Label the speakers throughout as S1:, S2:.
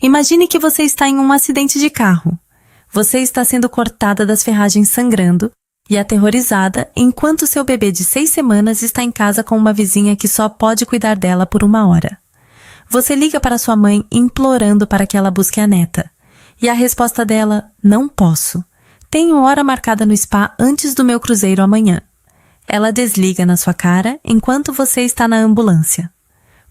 S1: Imagine que você está em um acidente de carro. Você está sendo cortada das ferragens sangrando e aterrorizada enquanto seu bebê de 6 semanas está em casa com uma vizinha que só pode cuidar dela por 1 hora. Você liga para sua mãe implorando para que ela busque a neta. E a resposta dela: não posso. Tenho hora marcada no spa antes do meu cruzeiro amanhã. Ela desliga na sua cara enquanto você está na ambulância.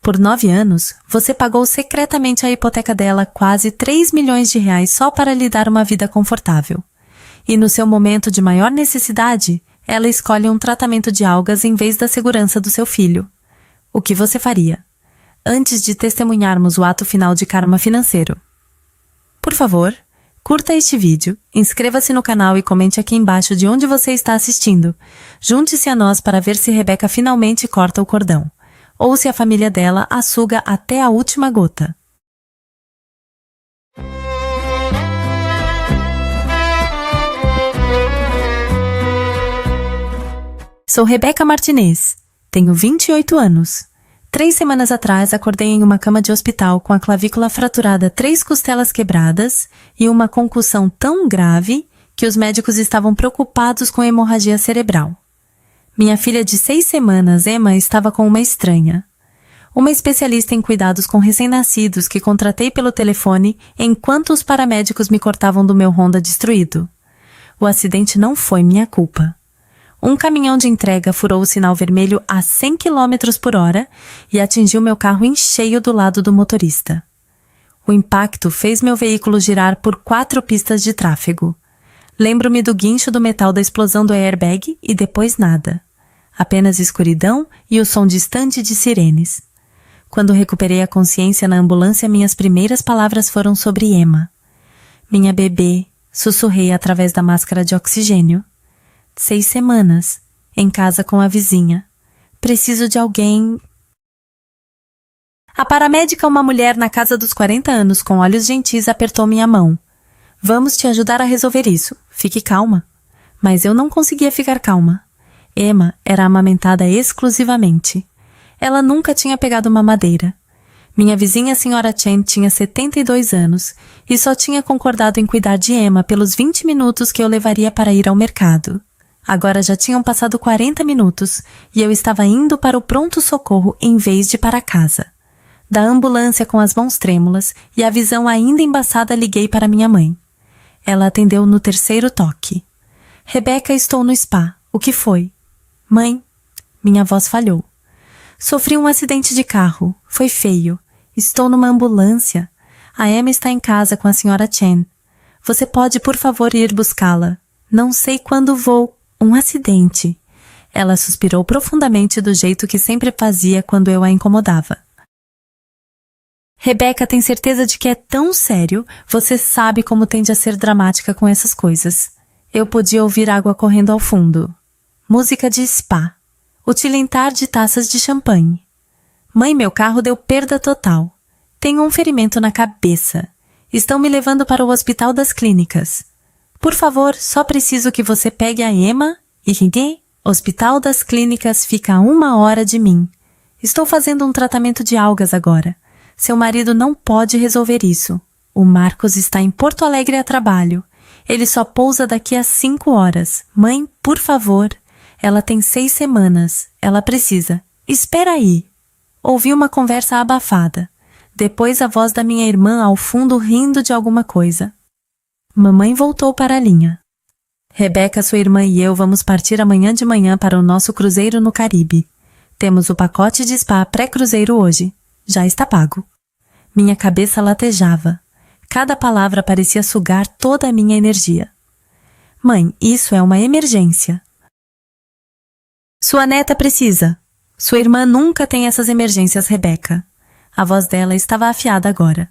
S1: Por 9 anos, você pagou secretamente a hipoteca dela quase 3 milhões de reais só para lhe dar uma vida confortável. E no seu momento de maior necessidade, ela escolhe um tratamento de algas em vez da segurança do seu filho. O que você faria? Antes de testemunharmos o ato final de karma financeiro. Por favor, curta este vídeo, inscreva-se no canal e comente aqui embaixo de onde você está assistindo. Junte-se a nós para ver se Rebeca finalmente corta o cordão, ou se a família dela a suga até a última gota. Sou Rebeca Martinez, tenho 28 anos. 3 semanas atrás acordei em uma cama de hospital com a clavícula fraturada, 3 costelas quebradas e uma concussão tão grave que os médicos estavam preocupados com hemorragia cerebral. Minha filha de 6 semanas, Emma, estava com uma estranha. Uma especialista em cuidados com recém-nascidos que contratei pelo telefone enquanto os paramédicos me cortavam do meu Honda destruído. O acidente não foi minha culpa. Um caminhão de entrega furou o sinal vermelho a 100 km por hora e atingiu meu carro em cheio do lado do motorista. O impacto fez meu veículo girar por 4 pistas de tráfego. Lembro-me do guincho do metal da explosão do airbag e depois nada. Apenas escuridão e o som distante de sirenes. Quando recuperei a consciência na ambulância, minhas primeiras palavras foram sobre Emma. Minha bebê, sussurrei através da máscara de oxigênio. 6 semanas, em casa com a vizinha. Preciso de alguém... A paramédica, uma mulher na casa dos 40 anos, com olhos gentis, apertou minha mão. Vamos te ajudar a resolver isso. Fique calma. Mas eu não conseguia ficar calma. Emma era amamentada exclusivamente. Ela nunca tinha pegado mamadeira. Minha vizinha, a senhora Chen, tinha 72 anos e só tinha concordado em cuidar de Emma pelos 20 minutos que eu levaria para ir ao mercado. Agora já tinham passado 40 minutos e eu estava indo para o pronto-socorro em vez de para casa. Da ambulância com as mãos trêmulas e a visão ainda embaçada, liguei para minha mãe. Ela atendeu no 3º toque. Rebeca, estou no spa. O que foi? Mãe, minha voz falhou. Sofri um acidente de carro. Foi feio. Estou numa ambulância. A Emma está em casa com a senhora Chen. Você pode, por favor, ir buscá-la? Não sei quando vou. Um acidente. Ela suspirou profundamente do jeito que sempre fazia quando eu a incomodava. Rebeca, tem certeza de que é tão sério? Você sabe como tende a ser dramática com essas coisas. Eu podia ouvir água correndo ao fundo. Música de spa. O tilintar de taças de champanhe. Mãe, meu carro deu perda total. Tenho um ferimento na cabeça. Estão me levando para o Hospital das Clínicas. Por favor, só preciso que você pegue a Emma e que Hospital das Clínicas fica a 1 hora de mim. Estou fazendo um tratamento de algas agora. Seu marido não pode resolver isso. O Marcos está em Porto Alegre a trabalho. Ele só pousa daqui a 5 horas. Mãe, por favor. Ela tem 6 semanas. Ela precisa. Espera aí. Ouvi uma conversa abafada. Depois a voz da minha irmã ao fundo rindo de alguma coisa. Mamãe voltou para a linha. Rebeca, sua irmã e eu vamos partir amanhã de manhã para o nosso cruzeiro no Caribe. Temos o pacote de spa pré-cruzeiro hoje. Já está pago. Minha cabeça latejava. Cada palavra parecia sugar toda a minha energia. Mãe, isso é uma emergência. Sua neta precisa. Sua irmã nunca tem essas emergências, Rebeca. A voz dela estava afiada agora.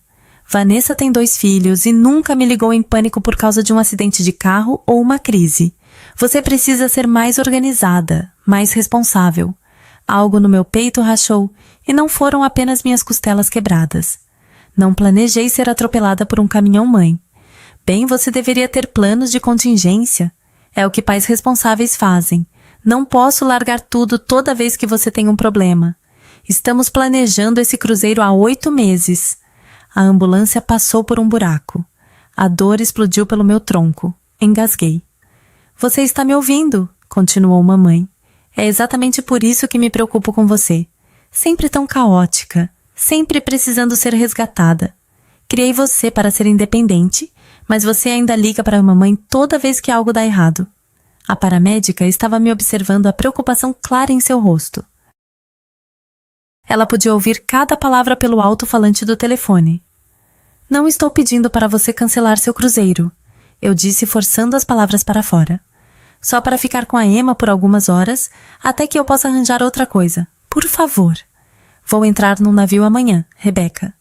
S1: Vanessa tem 2 filhos e nunca me ligou em pânico por causa de um acidente de carro ou uma crise. Você precisa ser mais organizada, mais responsável. Algo no meu peito rachou e não foram apenas minhas costelas quebradas. Não planejei ser atropelada por um caminhão-mãe. Bem, você deveria ter planos de contingência. É o que pais responsáveis fazem. Não posso largar tudo toda vez que você tem um problema. Estamos planejando esse cruzeiro há 8 meses. A ambulância passou por um buraco. A dor explodiu pelo meu tronco. Engasguei. Você está me ouvindo? Continuou mamãe. É exatamente por isso que me preocupo com você. Sempre tão caótica. Sempre precisando ser resgatada. Criei você para ser independente, mas você ainda liga para a mamãe toda vez que algo dá errado. A paramédica estava me observando, a preocupação clara em seu rosto. Ela podia ouvir cada palavra pelo alto-falante do telefone. Não estou pedindo para você cancelar seu cruzeiro, eu disse, forçando as palavras para fora. Só para ficar com a Emma por algumas horas, até que eu possa arranjar outra coisa. Por favor. Vou entrar num navio amanhã, Rebecca.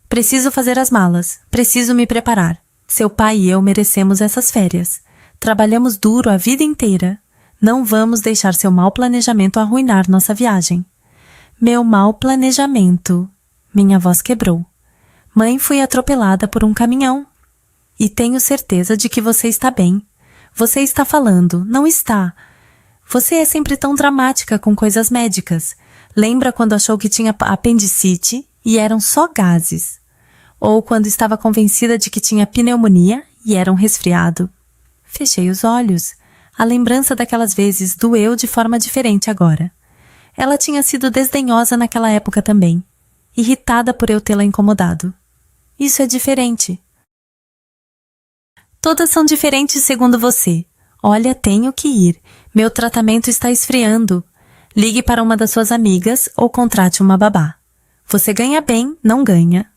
S1: Preciso fazer as malas. Preciso me preparar. Seu pai e eu merecemos essas férias. Trabalhamos duro a vida inteira. Não vamos deixar seu mau planejamento arruinar nossa viagem. Meu mau planejamento. Minha voz quebrou. Mãe, fui atropelada por um caminhão. E tenho certeza de que você está bem. Você está falando, não está. Você é sempre tão dramática com coisas médicas. Lembra quando achou que tinha apendicite e eram só gases? Ou quando estava convencida de que tinha pneumonia e era um resfriado? Fechei os olhos. A lembrança daquelas vezes doeu de forma diferente agora. Ela tinha sido desdenhosa naquela época também, irritada por eu tê-la incomodado. Isso é diferente. Todas são diferentes segundo você. Olha, tenho que ir. Meu tratamento está esfriando. Ligue para uma das suas amigas ou contrate uma babá. Você ganha bem, não ganha.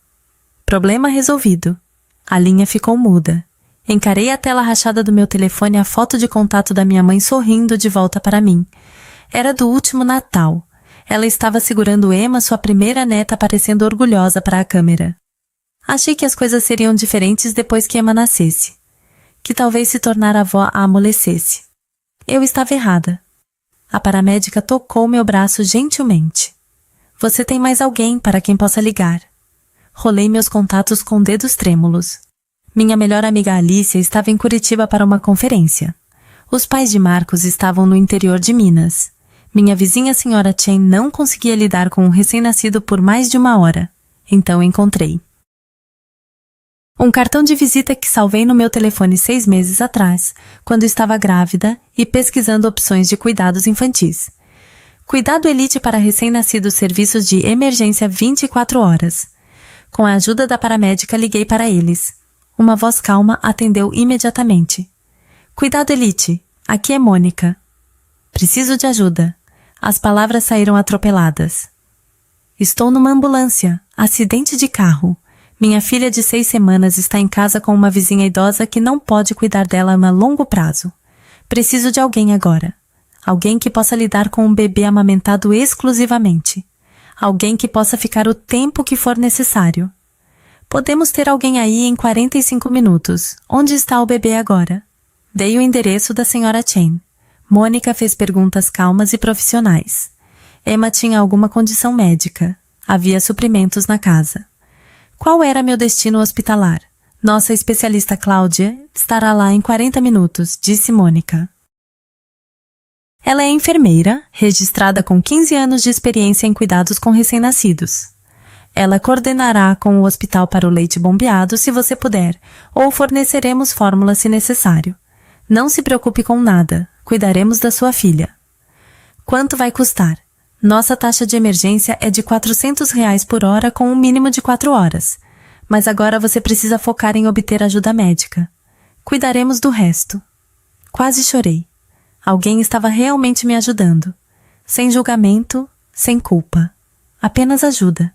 S1: Problema resolvido. A linha ficou muda. Encarei a tela rachada do meu telefone, a foto de contato da minha mãe sorrindo de volta para mim. Era do último Natal. Ela estava segurando Emma, sua primeira neta, parecendo orgulhosa para a câmera. Achei que as coisas seriam diferentes depois que Emma nascesse. Que talvez se tornar avó a amolecesse. Eu estava errada. A paramédica tocou meu braço gentilmente. Você tem mais alguém para quem possa ligar. Rolei meus contatos com dedos trêmulos. Minha melhor amiga Alicia estava em Curitiba para uma conferência. Os pais de Marcos estavam no interior de Minas. Minha vizinha senhora Chen não conseguia lidar com um recém-nascido por mais de uma hora. Então encontrei. Um cartão de visita que salvei no meu telefone 6 meses atrás, quando estava grávida e pesquisando opções de cuidados infantis. Cuidado Elite para recém-nascidos, serviços de emergência 24 horas. Com a ajuda da paramédica, liguei para eles. Uma voz calma atendeu imediatamente. Cuidado Elite, aqui é Mônica. Preciso de ajuda. As palavras saíram atropeladas. Estou numa ambulância. Acidente de carro. Minha filha de 6 semanas está em casa com uma vizinha idosa que não pode cuidar dela a longo prazo. Preciso de alguém agora. Alguém que possa lidar com um bebê amamentado exclusivamente. Alguém que possa ficar o tempo que for necessário. Podemos ter alguém aí em 45 minutos. Onde está o bebê agora? Dei o endereço da senhora Chen. Mônica fez perguntas calmas e profissionais. Emma tinha alguma condição médica. Havia suprimentos na casa. Qual era meu destino hospitalar? Nossa especialista Cláudia estará lá em 40 minutos, disse Mônica. Ela é enfermeira, registrada com 15 anos de experiência em cuidados com recém-nascidos. Ela coordenará com o hospital para o leite bombeado se você puder, ou forneceremos fórmula se necessário. Não se preocupe com nada, cuidaremos da sua filha. Quanto vai custar? Nossa taxa de emergência é de R$400 por hora com um mínimo de 4 horas. Mas agora você precisa focar em obter ajuda médica. Cuidaremos do resto. Quase chorei. Alguém estava realmente me ajudando. Sem julgamento, sem culpa. Apenas ajuda.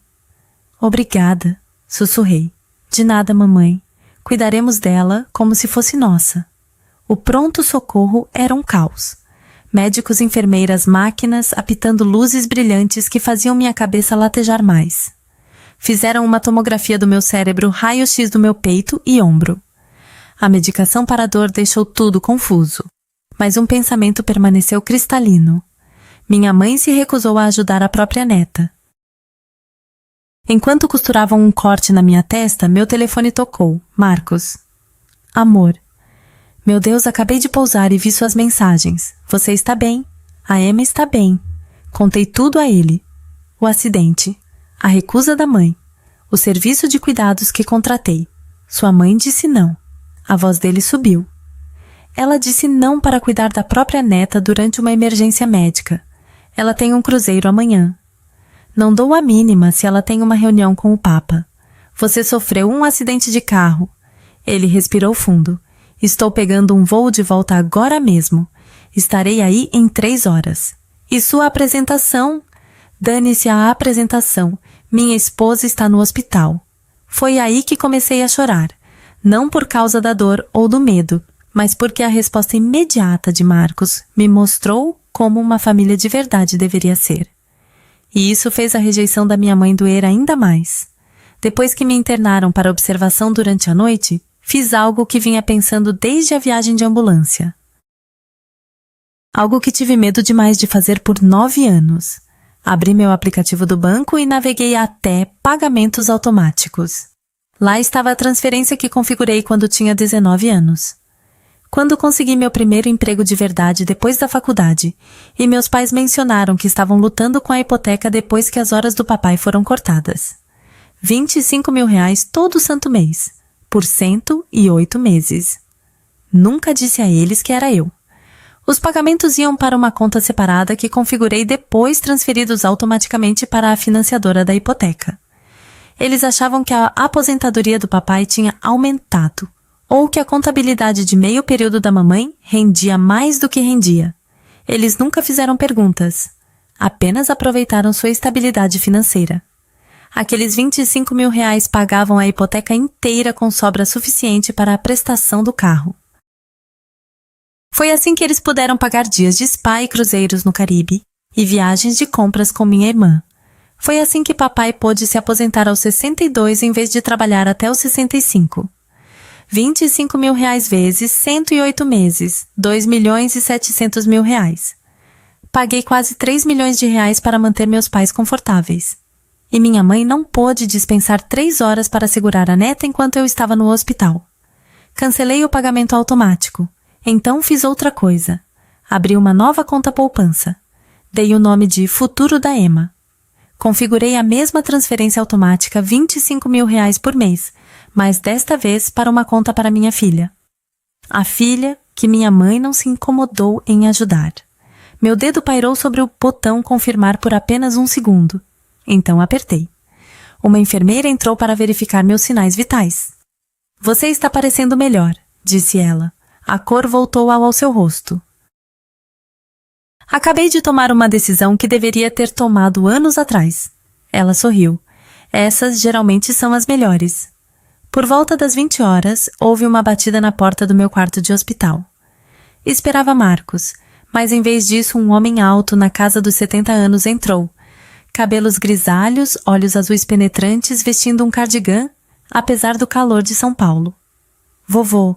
S1: Obrigada, sussurrei. De nada, mamãe. Cuidaremos dela como se fosse nossa. O pronto-socorro era um caos. Médicos, enfermeiras, máquinas, apitando luzes brilhantes que faziam minha cabeça latejar mais. Fizeram uma tomografia do meu cérebro, raio-x do meu peito e ombro. A medicação para a dor deixou tudo confuso. Mas um pensamento permaneceu cristalino. Minha mãe se recusou a ajudar a própria neta. Enquanto costuravam um corte na minha testa, meu telefone tocou. Marcos. Amor. Meu Deus, acabei de pousar e vi suas mensagens. Você está bem? A Emma está bem. Contei tudo a ele. O acidente. A recusa da mãe. O serviço de cuidados que contratei. Sua mãe disse não. A voz dele subiu. Ela disse não para cuidar da própria neta durante uma emergência médica. Ela tem um cruzeiro amanhã. Não dou a mínima se ela tem uma reunião com o Papa. Você sofreu um acidente de carro. Ele respirou fundo. Estou pegando um voo de volta agora mesmo. Estarei aí em 3 horas. E sua apresentação? Dane-se a apresentação. Minha esposa está no hospital. Foi aí que comecei a chorar. Não por causa da dor ou do medo, mas porque a resposta imediata de Marcos me mostrou como uma família de verdade deveria ser. E isso fez a rejeição da minha mãe doer ainda mais. Depois que me internaram para observação durante a noite, fiz algo que vinha pensando desde a viagem de ambulância. Algo que tive medo demais de fazer por 9 anos. Abri meu aplicativo do banco e naveguei até pagamentos automáticos. Lá estava a transferência que configurei quando tinha 19 anos. Quando consegui meu primeiro emprego de verdade depois da faculdade, e meus pais mencionaram que estavam lutando com a hipoteca depois que as horas do papai foram cortadas. 25 mil reais todo santo mês, por 108 meses. Nunca disse a eles que era eu. Os pagamentos iam para uma conta separada que configurei depois transferidos automaticamente para a financiadora da hipoteca. Eles achavam que a aposentadoria do papai tinha aumentado, ou que a contabilidade de meio período da mamãe rendia mais do que rendia. Eles nunca fizeram perguntas. Apenas aproveitaram sua estabilidade financeira. Aqueles 25 mil reais pagavam a hipoteca inteira com sobra suficiente para a prestação do carro. Foi assim que eles puderam pagar dias de spa e cruzeiros no Caribe e viagens de compras com minha irmã. Foi assim que papai pôde se aposentar aos 62 em vez de trabalhar até os 65. 25 mil reais vezes 108 meses, 2 milhões e 700 mil reais. Paguei quase 3 milhões de reais para manter meus pais confortáveis. E minha mãe não pôde dispensar 3 horas para segurar a neta enquanto eu estava no hospital. Cancelei o pagamento automático. Então fiz outra coisa. Abri uma nova conta poupança. Dei o nome de Futuro da Emma. Configurei a mesma transferência automática 25 mil reais por mês, mas desta vez para uma conta para minha filha. A filha que minha mãe não se incomodou em ajudar. Meu dedo pairou sobre o botão confirmar por apenas 1 segundo. Então apertei. Uma enfermeira entrou para verificar meus sinais vitais. Você está parecendo melhor, disse ela. A cor voltou ao seu rosto. Acabei de tomar uma decisão que deveria ter tomado anos atrás. Ela sorriu. Essas geralmente são as melhores. Por volta das 20 horas, houve uma batida na porta do meu quarto de hospital. Esperava Marcos, mas em vez disso um homem alto na casa dos 70 anos entrou. Cabelos grisalhos, olhos azuis penetrantes, vestindo um cardigã, apesar do calor de São Paulo. Vovô,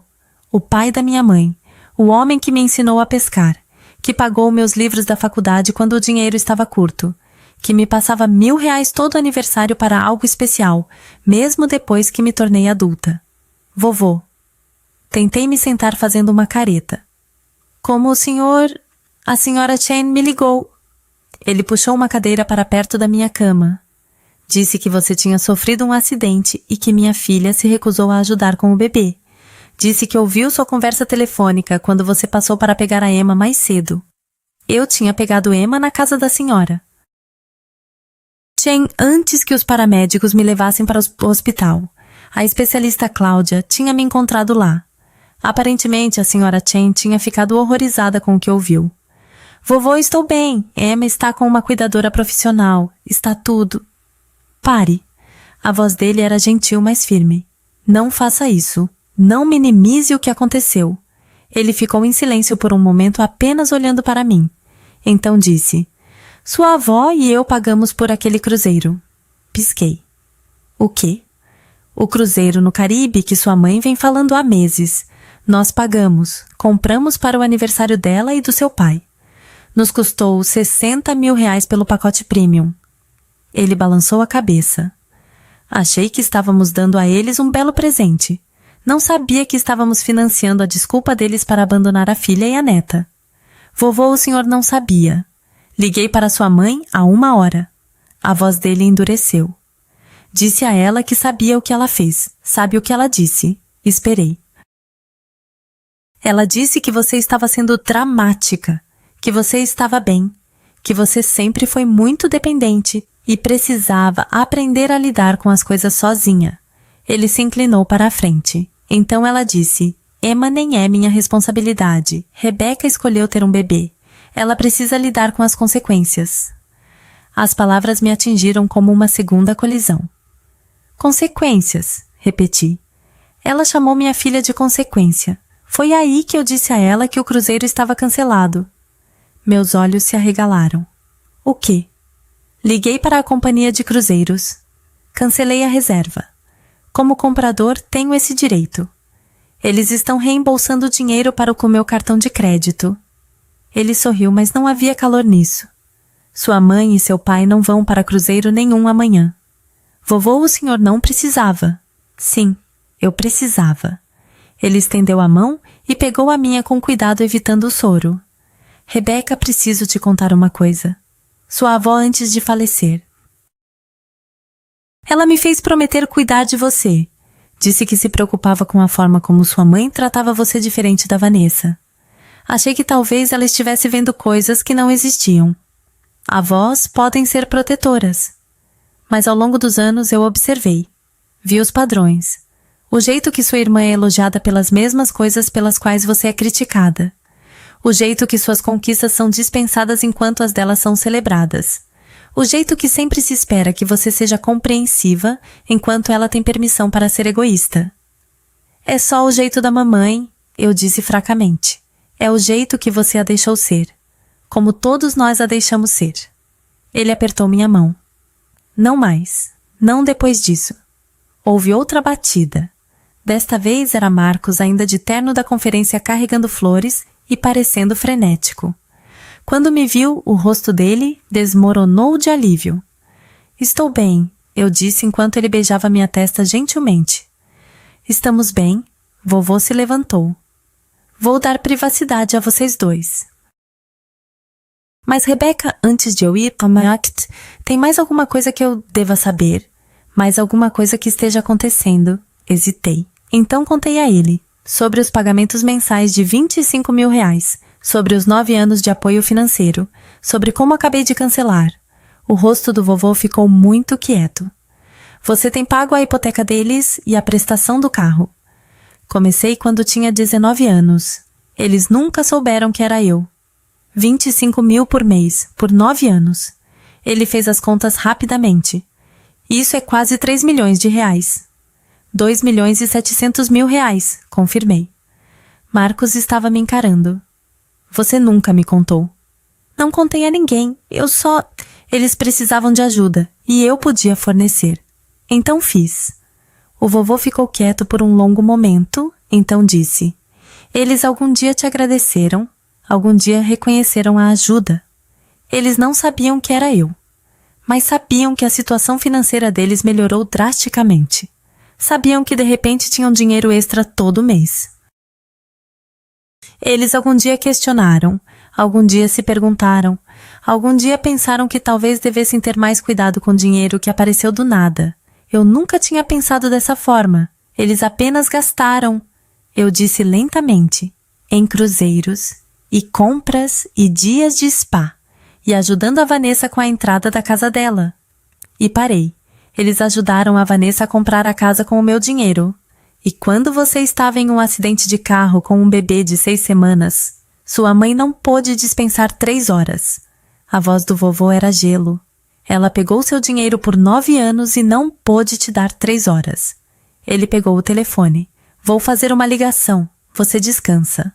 S1: o pai da minha mãe, o homem que me ensinou a pescar, que pagou meus livros da faculdade quando o dinheiro estava curto, que me passava 1.000 reais todo aniversário para algo especial, mesmo depois que me tornei adulta. Vovô. Tentei me sentar fazendo uma careta. Como o senhor... A senhora Chen me ligou. Ele puxou uma cadeira para perto da minha cama. Disse que você tinha sofrido um acidente e que minha filha se recusou a ajudar com o bebê. Disse que ouviu sua conversa telefônica quando você passou para pegar a Emma mais cedo. Eu tinha pegado Emma na casa da senhora. Chen, antes que os paramédicos me levassem para o hospital, a especialista Cláudia tinha me encontrado lá. Aparentemente, a senhora Chen tinha ficado horrorizada com o que ouviu. Vovô, estou bem. Emma está com uma cuidadora profissional. Está tudo. Pare. A voz dele era gentil, mas firme. Não faça isso. Não minimize o que aconteceu. Ele ficou em silêncio por um momento apenas olhando para mim. Então disse, sua avó e eu pagamos por aquele cruzeiro. Pisquei. O quê? O cruzeiro no Caribe que sua mãe vem falando há meses. Nós pagamos, compramos para o aniversário dela e do seu pai. Nos custou 60 mil reais pelo pacote premium. Ele balançou a cabeça. Achei que estávamos dando a eles um belo presente. Não sabia que estávamos financiando a desculpa deles para abandonar a filha e a neta. Vovô, o senhor não sabia. Liguei para sua mãe há 1 hora. A voz dele endureceu. Disse a ela que sabia o que ela fez. Sabe o que ela disse? Esperei. Ela disse que você estava sendo dramática, que você estava bem, que você sempre foi muito dependente e precisava aprender a lidar com as coisas sozinha. Ele se inclinou para a frente. Então ela disse: Emma nem é minha responsabilidade. Rebecca escolheu ter um bebê. Ela precisa lidar com as consequências. As palavras me atingiram como uma segunda colisão. Consequências, repeti. Ela chamou minha filha de consequência. Foi aí que eu disse a ela que o cruzeiro estava cancelado. Meus olhos se arregalaram. O quê? Liguei para a companhia de cruzeiros. Cancelei a reserva. Como comprador, tenho esse direito. Eles estão reembolsando dinheiro para o meu cartão de crédito. Ele sorriu, mas não havia calor nisso. Sua mãe e seu pai não vão para cruzeiro nenhum amanhã. Vovô, o senhor não precisava. Sim, eu precisava. Ele estendeu a mão e pegou a minha com cuidado, evitando o soro. Rebecca, preciso te contar uma coisa. Sua avó antes de falecer. Ela me fez prometer cuidar de você. Disse que se preocupava com a forma como sua mãe tratava você diferente da Vanessa. Achei que talvez ela estivesse vendo coisas que não existiam. Avós podem ser protetoras. Mas ao longo dos anos eu observei. Vi os padrões. O jeito que sua irmã é elogiada pelas mesmas coisas pelas quais você é criticada. O jeito que suas conquistas são dispensadas enquanto as delas são celebradas. O jeito que sempre se espera que você seja compreensiva enquanto ela tem permissão para ser egoísta. É só o jeito da mamãe, eu disse fracamente. É o jeito que você a deixou ser. Como todos nós a deixamos ser. Ele apertou minha mão. Não mais. Não depois disso. Houve outra batida. Desta vez era Marcos, ainda de terno da conferência, carregando flores e parecendo frenético. Quando me viu, o rosto dele desmoronou de alívio. Estou bem, eu disse enquanto ele beijava minha testa gentilmente. Estamos bem. Vovô se levantou. Vou dar privacidade a vocês dois. Mas Rebecca, antes de eu ir, tem mais alguma coisa que eu deva saber? Mais alguma coisa que esteja acontecendo? Hesitei. Então contei a ele. Sobre os pagamentos mensais de R$25 mil, sobre os 9 anos de apoio financeiro, sobre como acabei de cancelar. O rosto do vovô ficou muito quieto. Você tem pago a hipoteca deles e a prestação do carro. Comecei quando tinha 19 anos. Eles nunca souberam que era eu. 25 mil por mês, por 9 anos. Ele fez as contas rapidamente. Isso é quase 3 milhões de reais. 2 milhões e 700 mil reais, confirmei. Marcos estava me encarando. Você nunca me contou. Não contei a ninguém, Eles precisavam de ajuda, e eu podia fornecer. Então fiz. O vovô ficou quieto por um longo momento, então disse: Eles algum dia te agradeceram, algum dia reconheceram a ajuda. Eles não sabiam que era eu, mas sabiam que a situação financeira deles melhorou drasticamente. Sabiam que de repente tinham dinheiro extra todo mês. Eles algum dia questionaram, algum dia se perguntaram, algum dia pensaram que talvez devessem ter mais cuidado com o dinheiro que apareceu do nada. Eu nunca tinha pensado dessa forma. Eles apenas gastaram, eu disse lentamente, em cruzeiros, e compras e dias de spa, e ajudando a Vanessa com a entrada da casa dela. E parei. Eles ajudaram a Vanessa a comprar a casa com o meu dinheiro. E quando você estava em um acidente de carro com um bebê de 6 semanas, sua mãe não pôde dispensar 3 horas. A voz do vovô era gelo. Ela pegou seu dinheiro por 9 anos e não pôde te dar 3 horas. Ele pegou o telefone. Vou fazer uma ligação. Você descansa.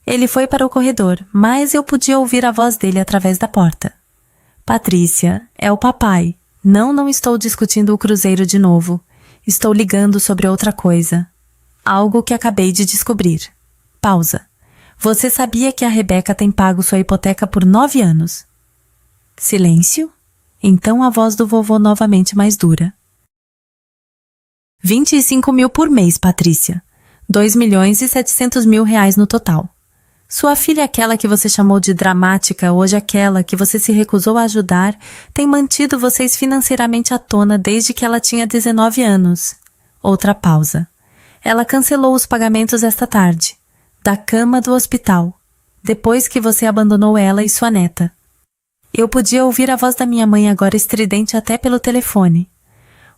S1: Ele foi para o corredor, mas eu podia ouvir a voz dele através da porta. Patrícia, é o papai. Não estou discutindo o cruzeiro de novo. Estou ligando sobre outra coisa. Algo que acabei de descobrir. Pausa. Você sabia que a Rebecca tem pago sua hipoteca por 9 anos? Silêncio. Então a voz do vovô novamente mais dura. 25 mil por mês, Patrícia. 2 milhões e 700 mil reais no total. Sua filha, aquela que você chamou de dramática, hoje aquela que você se recusou a ajudar, tem mantido vocês financeiramente à tona desde que ela tinha 19 anos. Outra pausa. Ela cancelou os pagamentos esta tarde, da cama do hospital, depois que você abandonou ela e sua neta. Eu podia ouvir a voz da minha mãe agora estridente até pelo telefone.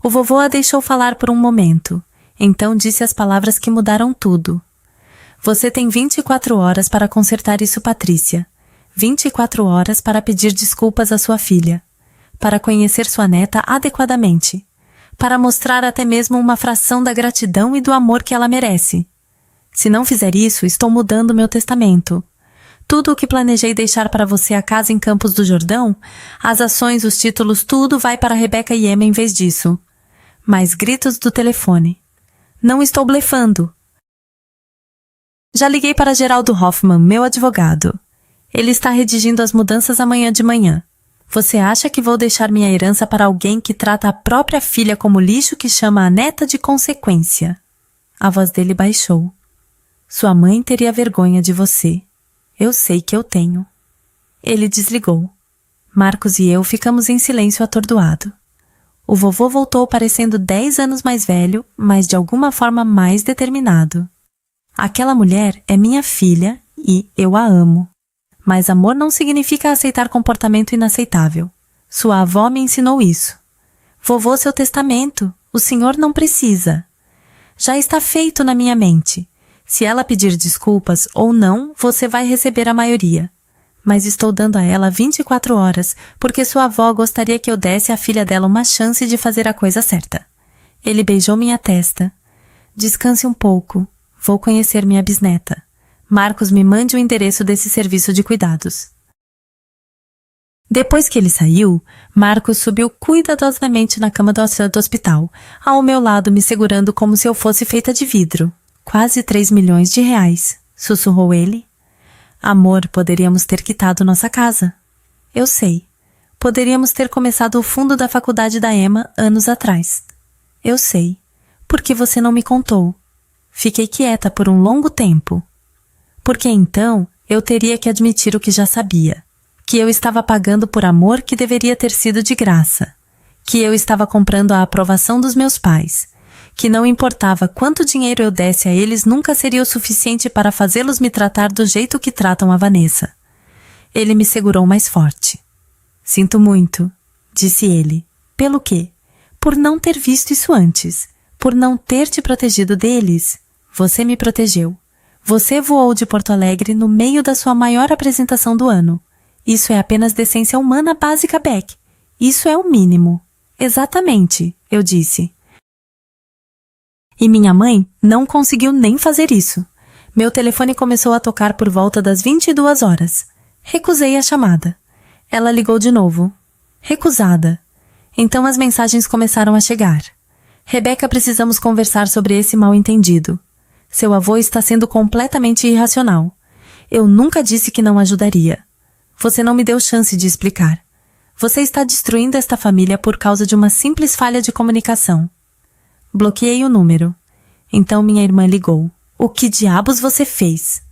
S1: O vovô a deixou falar por um momento, então disse as palavras que mudaram tudo. Você tem 24 horas para consertar isso, Patrícia. 24 horas para pedir desculpas à sua filha. Para conhecer sua neta adequadamente. Para mostrar até mesmo uma fração da gratidão e do amor que ela merece. Se não fizer isso, estou mudando meu testamento. Tudo o que planejei deixar para você, a casa em Campos do Jordão, as ações, os títulos, tudo vai para Rebeca e Emma em vez disso. Mais gritos do telefone. Não estou blefando. Já liguei para Geraldo Hoffman, meu advogado. Ele está redigindo as mudanças amanhã de manhã. Você acha que vou deixar minha herança para alguém que trata a própria filha como lixo, que chama a neta de consequência? A voz dele baixou. Sua mãe teria vergonha de você. Eu sei que eu tenho. Ele desligou. Marcos e eu ficamos em silêncio atordoado. O vovô voltou parecendo 10 anos mais velho, mas de alguma forma mais determinado. Aquela mulher é minha filha e eu a amo. Mas amor não significa aceitar comportamento inaceitável. Sua avó me ensinou isso. Vovô, seu testamento. O senhor não precisa. Já está feito na minha mente. Se ela pedir desculpas ou não, você vai receber a maioria. Mas estou dando a ela 24 horas, porque sua avó gostaria que eu desse à filha dela uma chance de fazer a coisa certa. Ele beijou minha testa. Descanse um pouco. Vou conhecer minha bisneta. Marcos, me mande o endereço desse serviço de cuidados. Depois que ele saiu, Marcos subiu cuidadosamente na cama do hospital, ao meu lado me segurando como se eu fosse feita de vidro. Quase 3 milhões de reais, sussurrou ele. Amor, poderíamos ter quitado nossa casa. Eu sei. Poderíamos ter começado o fundo da faculdade da Emma anos atrás. Eu sei. Por que você não me contou? Fiquei quieta por um longo tempo. Porque então eu teria que admitir o que já sabia. Que eu estava pagando por amor que deveria ter sido de graça. Que eu estava comprando a aprovação dos meus pais. Que não importava quanto dinheiro eu desse a eles, nunca seria o suficiente para fazê-los me tratar do jeito que tratam a Vanessa. Ele me segurou mais forte. Sinto muito, disse ele. Pelo quê? Por não ter visto isso antes. Por não ter te protegido deles. Você me protegeu. Você voou de Porto Alegre no meio da sua maior apresentação do ano. Isso é apenas decência humana básica, Beck. Isso é o mínimo. Exatamente, eu disse. E minha mãe não conseguiu nem fazer isso. Meu telefone começou a tocar por volta das 22 horas. Recusei a chamada. Ela ligou de novo. Recusada. Então as mensagens começaram a chegar. Rebeca, precisamos conversar sobre esse mal-entendido. Seu avô está sendo completamente irracional. Eu nunca disse que não ajudaria. Você não me deu chance de explicar. Você está destruindo esta família por causa de uma simples falha de comunicação. Bloqueei o número. Então minha irmã ligou. O que diabos você fez?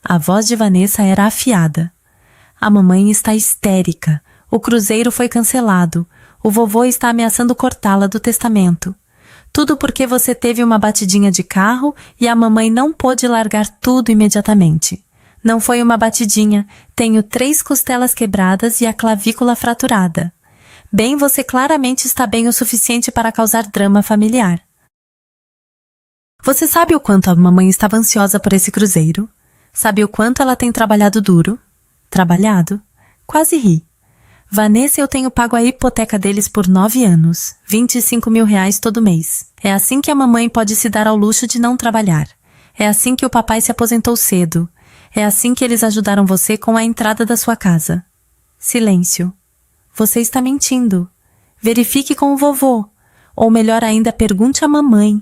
S1: A voz de Vanessa era afiada. A mamãe está histérica. O cruzeiro foi cancelado. O vovô está ameaçando cortá-la do testamento. Tudo porque você teve uma batidinha de carro e a mamãe não pôde largar tudo imediatamente. Não foi uma batidinha. Tenho 3 costelas quebradas e a clavícula fraturada. Bem, você claramente está bem o suficiente para causar drama familiar. Você sabe o quanto a mamãe estava ansiosa por esse cruzeiro? Sabe o quanto ela tem trabalhado duro? Trabalhado? Quase ri. Vanessa, eu tenho pago a hipoteca deles por 9 anos. 25 mil reais todo mês. É assim que a mamãe pode se dar ao luxo de não trabalhar. É assim que o papai se aposentou cedo. É assim que eles ajudaram você com a entrada da sua casa. Silêncio. Você está mentindo. Verifique com o vovô. Ou melhor ainda, pergunte à mamãe.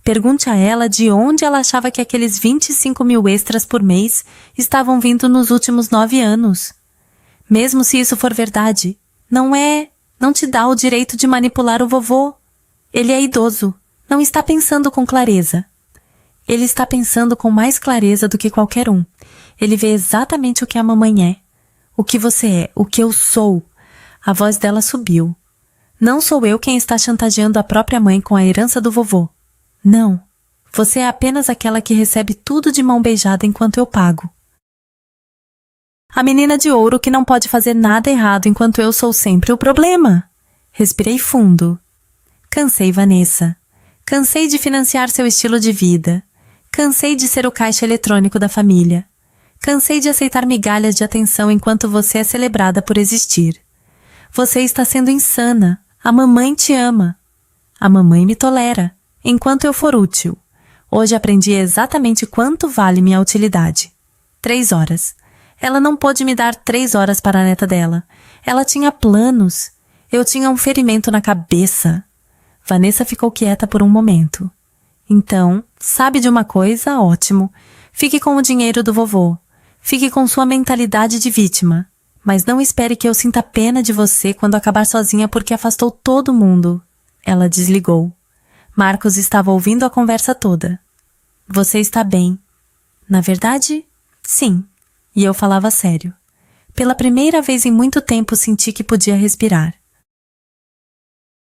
S1: Pergunte a ela de onde ela achava que aqueles 25 mil extras por mês estavam vindo nos últimos 9 anos. Mesmo se isso for verdade, não te dá o direito de manipular o vovô. Ele é idoso, não está pensando com clareza. Ele está pensando com mais clareza do que qualquer um. Ele vê exatamente o que a mamãe é. O que você é, o que eu sou. A voz dela subiu. Não sou eu quem está chantageando a própria mãe com a herança do vovô. Não. Você é apenas aquela que recebe tudo de mão beijada enquanto eu pago. A menina de ouro que não pode fazer nada errado enquanto eu sou sempre o problema. Respirei fundo. Cansei, Vanessa. Cansei de financiar seu estilo de vida. Cansei de ser o caixa eletrônico da família. Cansei de aceitar migalhas de atenção enquanto você é celebrada por existir. Você está sendo insana. A mamãe te ama. A mamãe me tolera, enquanto eu for útil. Hoje aprendi exatamente quanto vale minha utilidade. 3 horas. Ela não pôde me dar 3 horas para a neta dela. Ela tinha planos. Eu tinha um ferimento na cabeça. Vanessa ficou quieta por um momento. Então, sabe de uma coisa? Ótimo. Fique com o dinheiro do vovô. Fique com sua mentalidade de vítima. Mas não espere que eu sinta pena de você quando acabar sozinha porque afastou todo mundo. Ela desligou. Marcos estava ouvindo a conversa toda. Você está bem. Na verdade, sim. E eu falava sério. Pela primeira vez em muito tempo senti que podia respirar.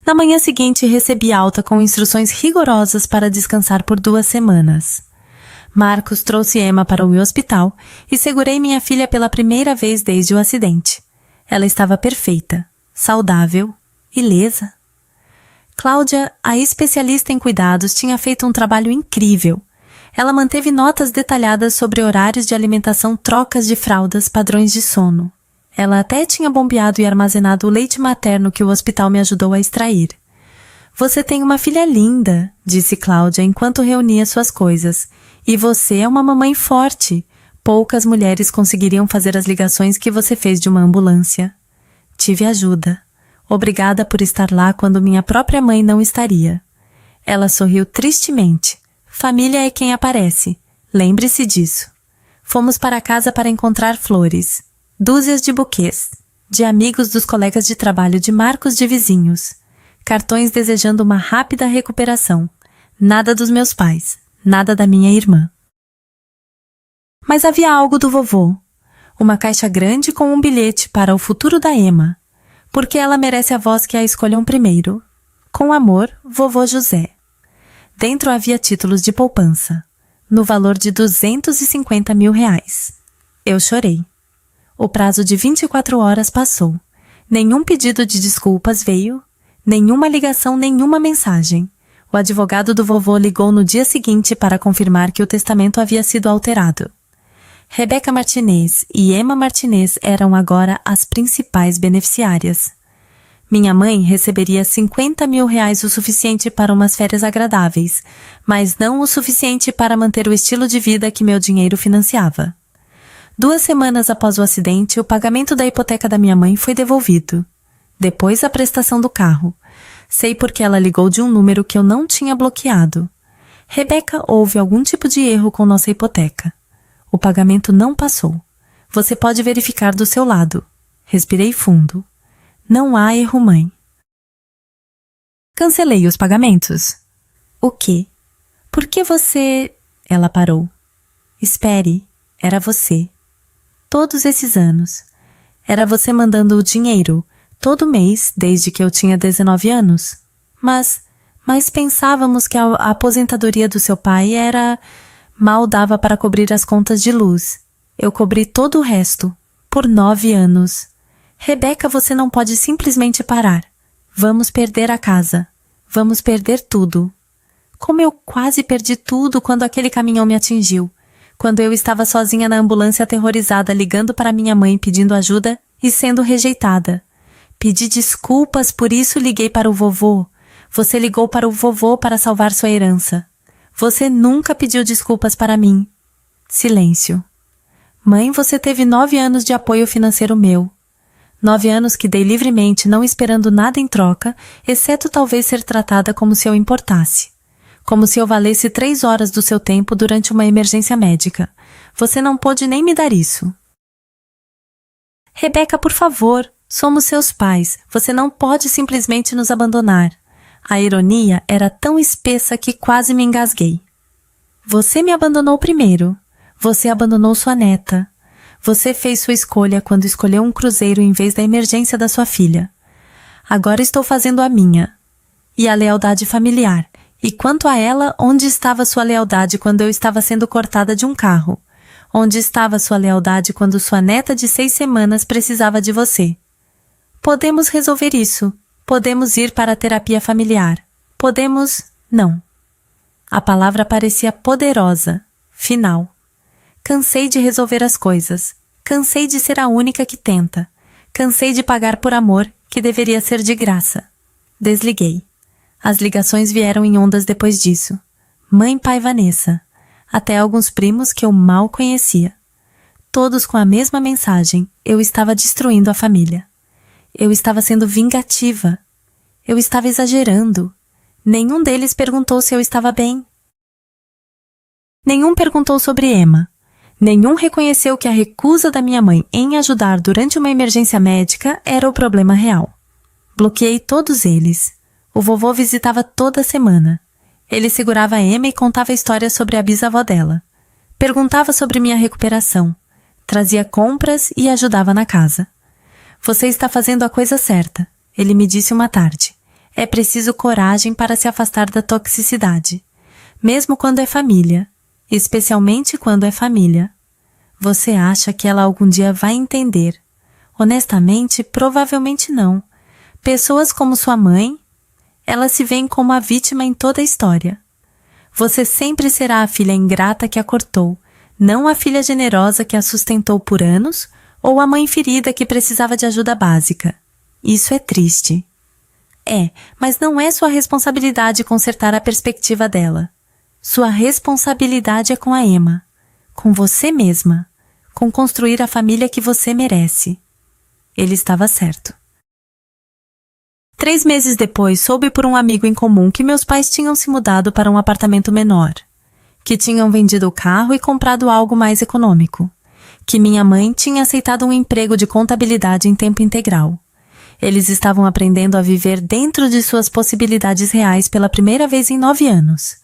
S1: Na manhã seguinte recebi alta com instruções rigorosas para descansar por 2 semanas. Marcos trouxe Emma para o hospital e segurei minha filha pela primeira vez desde o acidente. Ela estava perfeita, saudável, ilesa. Cláudia, a especialista em cuidados, tinha feito um trabalho incrível. Ela manteve notas detalhadas sobre horários de alimentação, trocas de fraldas, padrões de sono. Ela até tinha bombeado e armazenado o leite materno que o hospital me ajudou a extrair. Você tem uma filha linda, disse Cláudia enquanto reunia suas coisas. E você é uma mamãe forte. Poucas mulheres conseguiriam fazer as ligações que você fez de uma ambulância. Tive ajuda. Obrigada por estar lá quando minha própria mãe não estaria. Ela sorriu tristemente. Família é quem aparece. Lembre-se disso. Fomos para casa para encontrar flores. Dúzias de buquês. De amigos dos colegas de trabalho de Marcos, de vizinhos. Cartões desejando uma rápida recuperação. Nada dos meus pais. Nada da minha irmã. Mas havia algo do vovô. Uma caixa grande com um bilhete para o futuro da Emma. Porque ela merece a voz que a escolham primeiro. Com amor, vovô José. Dentro havia títulos de poupança. No valor de R$250 mil. Eu chorei. O prazo de 24 horas passou. Nenhum pedido de desculpas veio. Nenhuma ligação, nenhuma mensagem. O advogado do vovô ligou no dia seguinte para confirmar que o testamento havia sido alterado. Rebeca Martinez e Emma Martinez eram agora as principais beneficiárias. Minha mãe receberia R$50 mil, o suficiente para umas férias agradáveis, mas não o suficiente para manter o estilo de vida que meu dinheiro financiava. 2 semanas após o acidente, o pagamento da hipoteca da minha mãe foi devolvido. Depois a prestação do carro. Sei porque ela ligou de um número que eu não tinha bloqueado. Rebeca, houve algum tipo de erro com nossa hipoteca. O pagamento não passou. Você pode verificar do seu lado. Respirei fundo. Não há erro, mãe. Cancelei os pagamentos. O quê? Por que você... Ela parou. Espere, era você. Todos esses anos. Era você mandando o dinheiro, todo mês, desde que eu tinha 19 anos. Mas pensávamos que a aposentadoria do seu pai era... Mal dava para cobrir as contas de luz. Eu cobri todo o resto, por 9 anos. Rebeca, você não pode simplesmente parar. Vamos perder a casa. Vamos perder tudo. Como eu quase perdi tudo quando aquele caminhão me atingiu. Quando eu estava sozinha na ambulância aterrorizada, ligando para minha mãe pedindo ajuda e sendo rejeitada. Pedi desculpas, por isso liguei para o vovô. Você ligou para o vovô para salvar sua herança. Você nunca pediu desculpas para mim. Silêncio. Mãe, você teve 9 anos de apoio financeiro meu. 9 anos que dei livremente, não esperando nada em troca, exceto talvez ser tratada como se eu importasse. Como se eu valesse 3 horas do seu tempo durante uma emergência médica. Você não pôde nem me dar isso. Rebeca, por favor, somos seus pais. Você não pode simplesmente nos abandonar. A ironia era tão espessa que quase me engasguei. Você me abandonou primeiro. Você abandonou sua neta. Você fez sua escolha quando escolheu um cruzeiro em vez da emergência da sua filha. Agora estou fazendo a minha. E a lealdade familiar. E quanto a ela, onde estava sua lealdade quando eu estava sendo cortada de um carro? Onde estava sua lealdade quando sua neta de 6 semanas precisava de você? Podemos resolver isso. Podemos ir para a terapia familiar. Podemos... Não. A palavra parecia poderosa. Final. Cansei de resolver as coisas. Cansei de ser a única que tenta. Cansei de pagar por amor, que deveria ser de graça. Desliguei. As ligações vieram em ondas depois disso. Mãe, pai, Vanessa. Até alguns primos que eu mal conhecia. Todos com a mesma mensagem. Eu estava destruindo a família. Eu estava sendo vingativa. Eu estava exagerando. Nenhum deles perguntou se eu estava bem. Nenhum perguntou sobre Emma. Nenhum reconheceu que a recusa da minha mãe em ajudar durante uma emergência médica era o problema real. Bloqueei todos eles. O vovô visitava toda semana. Ele segurava Emma e contava histórias sobre a bisavó dela. Perguntava sobre minha recuperação. Trazia compras e ajudava na casa. Você está fazendo a coisa certa, ele me disse uma tarde. É preciso coragem para se afastar da toxicidade. Mesmo quando é família. Especialmente quando é família. Você acha que ela algum dia vai entender? Honestamente, provavelmente não. Pessoas como sua mãe, elas se veem como a vítima em toda a história. Você sempre será a filha ingrata que a cortou, não a filha generosa que a sustentou por anos ou a mãe ferida que precisava de ajuda básica. Isso é triste. É, mas não é sua responsabilidade consertar a perspectiva dela. Sua responsabilidade é com a Emma, com você mesma, com construir a família que você merece. Ele estava certo. 3 meses depois, soube por um amigo em comum que meus pais tinham se mudado para um apartamento menor, que tinham vendido o carro e comprado algo mais econômico, que minha mãe tinha aceitado um emprego de contabilidade em tempo integral. Eles estavam aprendendo a viver dentro de suas possibilidades reais pela primeira vez em 9 anos.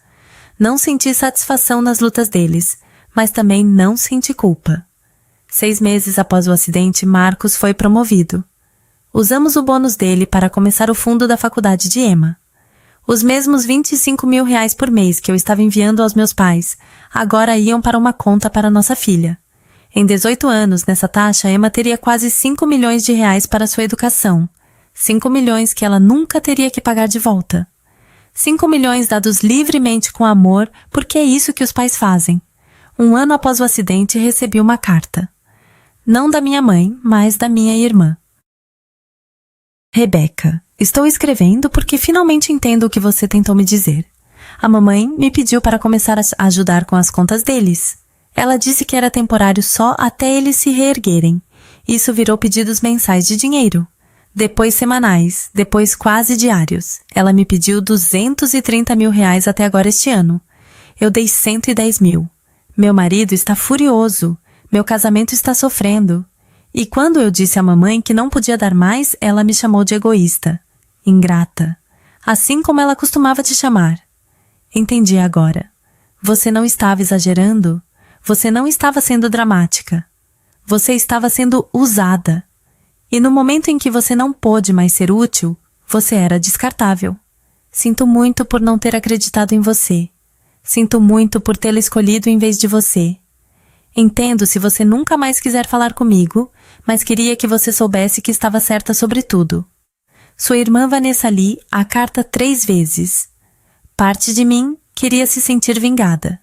S1: Não senti satisfação nas lutas deles, mas também não senti culpa. 6 meses após o acidente, Marcos foi promovido. Usamos o bônus dele para começar o fundo da faculdade de Emma. Os mesmos R$25 mil por mês que eu estava enviando aos meus pais, agora iam para uma conta para nossa filha. Em 18 anos, nessa taxa, Emma teria quase 5 milhões de reais para sua educação. 5 milhões que ela nunca teria que pagar de volta. 5 milhões dados livremente com amor, porque é isso que os pais fazem. 1 ano após o acidente, recebi uma carta. Não da minha mãe, mas da minha irmã. Rebeca, estou escrevendo porque finalmente entendo o que você tentou me dizer. A mamãe me pediu para começar a ajudar com as contas deles. Ela disse que era temporário só até eles se reerguerem. Isso virou pedidos mensais de dinheiro. Depois semanais, depois quase diários. Ela me pediu R$230 mil até agora este ano. Eu dei 110 mil. Meu marido está furioso. Meu casamento está sofrendo. E quando eu disse à mamãe que não podia dar mais, ela me chamou de egoísta. Ingrata. Assim como ela costumava te chamar. Entendi agora. Você não estava exagerando. Você não estava sendo dramática. Você estava sendo usada. E no momento em que você não pôde mais ser útil, você era descartável. Sinto muito por não ter acreditado em você. Sinto muito por tê-la escolhido em vez de você. Entendo se você nunca mais quiser falar comigo, mas queria que você soubesse que estava certa sobre tudo. Sua irmã Vanessa li a carta 3 vezes. Parte de mim queria se sentir vingada.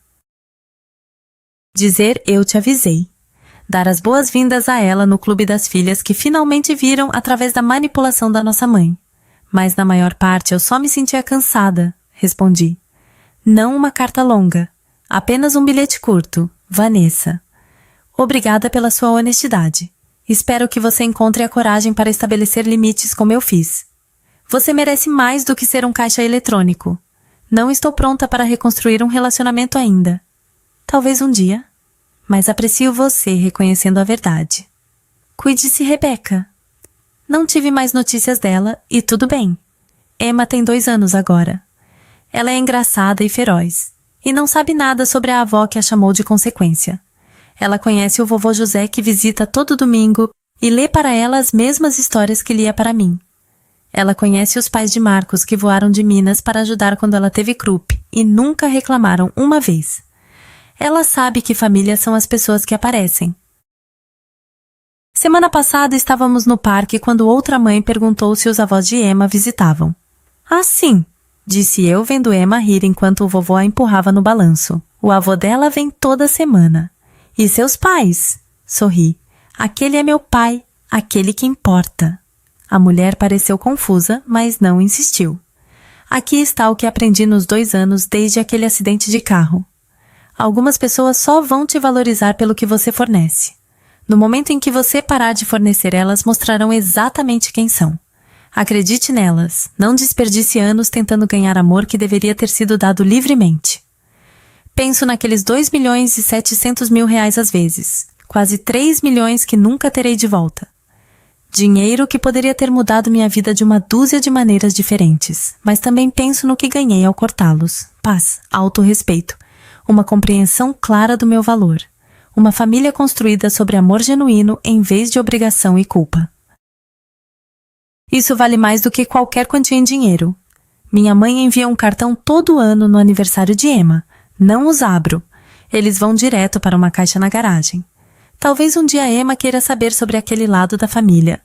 S1: Dizer eu te avisei. Dar as boas-vindas a ela no clube das filhas que finalmente viram através da manipulação da nossa mãe. Mas na maior parte eu só me sentia cansada, respondi. Não uma carta longa. Apenas um bilhete curto. Vanessa. Obrigada pela sua honestidade. Espero que você encontre a coragem para estabelecer limites como eu fiz. Você merece mais do que ser um caixa eletrônico. Não estou pronta para reconstruir um relacionamento ainda. Talvez um dia. Mas aprecio você reconhecendo a verdade. Cuide-se, Rebeca. Não tive mais notícias dela e tudo bem. Emma tem 2 anos agora. Ela é engraçada e feroz. e não sabe nada sobre a avó que a chamou de consequência. Ela conhece o vovô José que visita todo domingo e lê para ela as mesmas histórias que lia para mim. Ela conhece os pais de Marcos que voaram de Minas para ajudar quando ela teve croup e nunca reclamaram uma vez. Ela sabe que famílias são as pessoas que aparecem. Semana passada estávamos no parque quando outra mãe perguntou se os avós de Emma visitavam. Ah, sim, disse eu vendo Emma rir enquanto o vovô a empurrava no balanço. O avô dela vem toda semana. E seus pais? Sorri. Aquele é meu pai, aquele que importa. A mulher pareceu confusa, mas não insistiu. Aqui está o que aprendi nos 2 anos desde aquele acidente de carro. Algumas pessoas só vão te valorizar pelo que você fornece. No momento em que você parar de fornecer, elas mostrarão exatamente quem são. Acredite nelas, não desperdice anos tentando ganhar amor que deveria ter sido dado livremente. Penso naqueles 2.700.000 às vezes, quase 3 milhões que nunca terei de volta. Dinheiro que poderia ter mudado minha vida de uma dúzia de maneiras diferentes, mas também penso no que ganhei ao cortá-los. Paz, autorrespeito, uma compreensão clara do meu valor. Uma família construída sobre amor genuíno em vez de obrigação e culpa. Isso vale mais do que qualquer quantia em dinheiro. Minha mãe envia um cartão todo ano no aniversário de Emma. Não os abro. Eles vão direto para uma caixa na garagem. Talvez um dia Emma queira saber sobre aquele lado da família.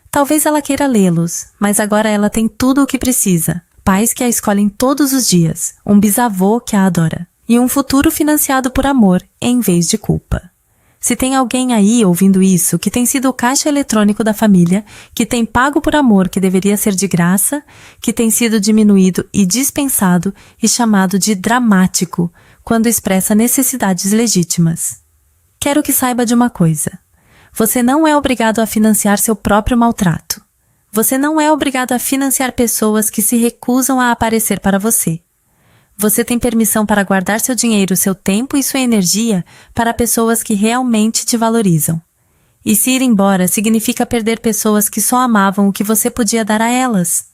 S1: Talvez ela queira lê-los, mas agora ela tem tudo o que precisa. Pais que a escolhem todos os dias, um bisavô que a adora. E um futuro financiado por amor, em vez de culpa. Se tem alguém aí ouvindo isso que tem sido o caixa eletrônico da família, que tem pago por amor que deveria ser de graça, que tem sido diminuído e dispensado e chamado de dramático quando expressa necessidades legítimas. Quero que saiba de uma coisa. Você não é obrigado a financiar seu próprio maltrato. Você não é obrigado a financiar pessoas que se recusam a aparecer para você. Você tem permissão para guardar seu dinheiro, seu tempo e sua energia para pessoas que realmente te valorizam. E se ir embora significa perder pessoas que só amavam o que você podia dar a elas.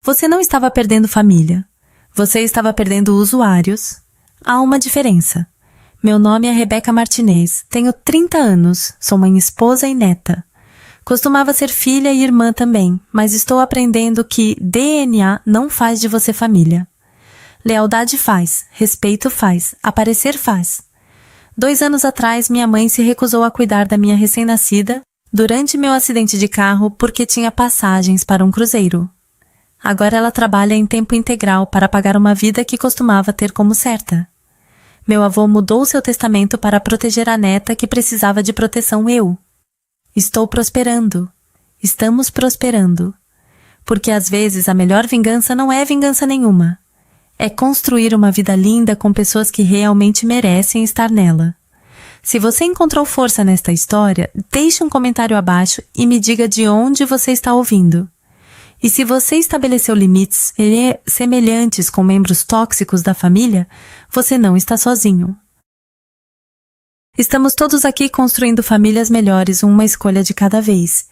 S1: Você não estava perdendo família. Você estava perdendo usuários. Há uma diferença. Meu nome é Rebeca Martinez, tenho 30 anos, sou mãe, esposa e neta. Costumava ser filha e irmã também, mas estou aprendendo que DNA não faz de você família. Lealdade faz, respeito faz, aparecer faz. 2 anos atrás, minha mãe se recusou a cuidar da minha recém-nascida durante meu acidente de carro porque tinha passagens para um cruzeiro. Agora ela trabalha em tempo integral para pagar uma vida que costumava ter como certa. Meu avô mudou seu testamento para proteger a neta que precisava de proteção eu. Estou prosperando. Estamos prosperando. Porque às vezes a melhor vingança não é vingança nenhuma. É construir uma vida linda com pessoas que realmente merecem estar nela. Se você encontrou força nesta história, deixe um comentário abaixo e me diga de onde você está ouvindo. E se você estabeleceu limites semelhantes com membros tóxicos da família, você não está sozinho. Estamos todos aqui construindo famílias melhores, uma escolha de cada vez.